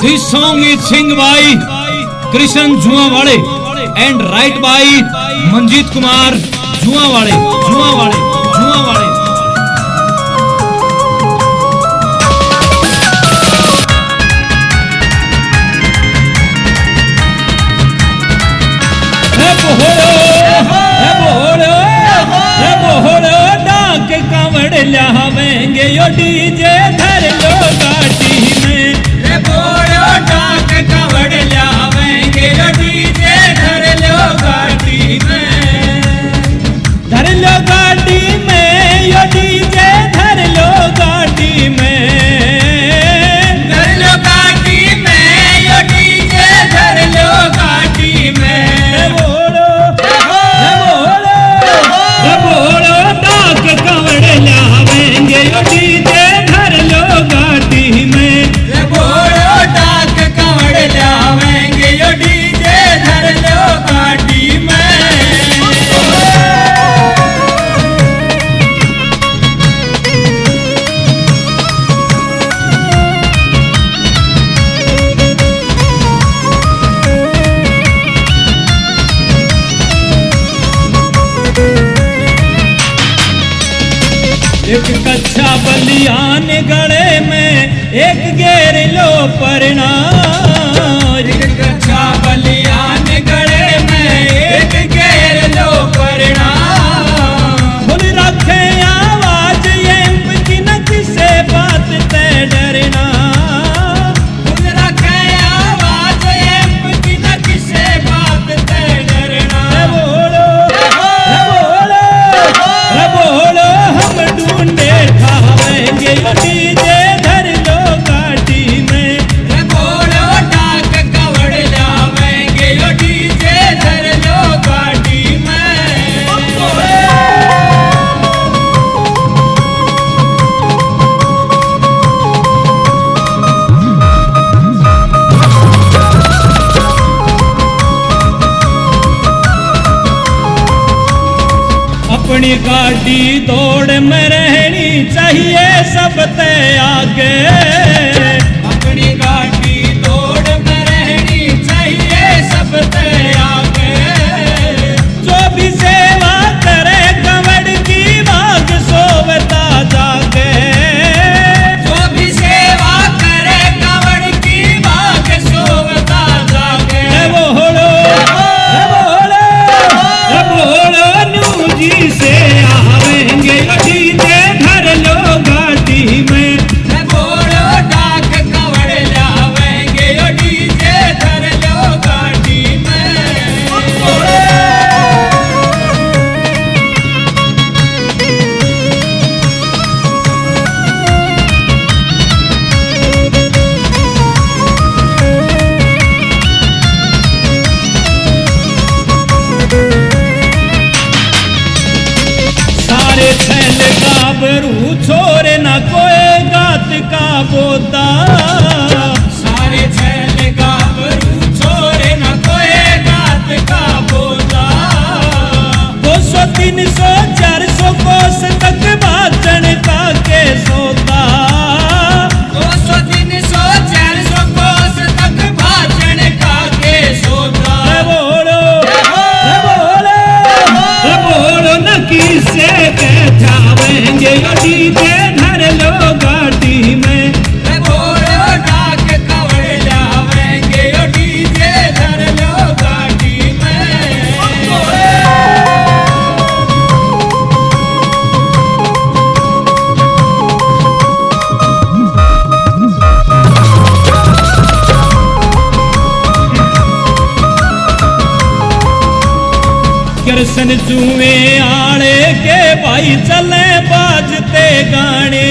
This song is sung by Krishan Juawale and write by Manjit Kumar Juawale. लियावेंगे यो DJ धर लो गाड़ी में, रे बोलो डाक कवड़ लियावेंगे यो डीजे धर लो गाड़ी में, धर लो गाड़ी में यो डीजे धर लो गाड़ी में, धर लो गाड़ी में यो डीजे धर लो गाड़ी में, बोलो डाक कवड़ लियावेंगे यो डीजे धर लो गाड़ी में, रे बोलो डाक कवड़ लियावेंगे यो डीजे धर लो गाड़ी में। एक कच्चा बलियान गले में एक घेर लो परना, एक कच्चा बलियान गले में एक घेर लो परना, खुल रखे आवाज ये की न किसे बात ते डरना, खुल रखे आवाज ये की न किसे बात ते डरना, बोलो हम ढूंढे खावेंगे यो डीजे धर लो गाड़ी में, रे बोलो डाक कवड़ लावेंगे यो डीजे धर लो गाड़ी में। अपनी गाड़ी दौड़ में रहनी चाहिए सबसे आगे, अपनी गाड़ी दौड़ में रहनी चाहिए सबसे आगे, जो भी सेवा करे कवड़ की भाग सोवता जागे, जो भी सेवा करे कवड़ की भाग सोवता जागे, बोलो जी से आवेंगे डीजे धर लो गाड़ी में, रे बोलो डाक कवड़ लावेंगे यो डीजे धर लो गाड़ी में। सारे छैल गाभरू छोरे न कोई गात का बोता, सारे छैल गाभरू छोरे न कोई गात का बोता, 200 300 400 कोस तक भाषण का के सोता, 200 300 400 कोस तक भाषण का के सोता, बोलो न किसे बैठावेंगे यो डीजे धर लो गाड़ी में, रे बोलो डाक कवड़ लावेंगे यो डीजे धर लो गाड़ी में। कृष्ण जुए आड़े के भाई चले बाजते गाने,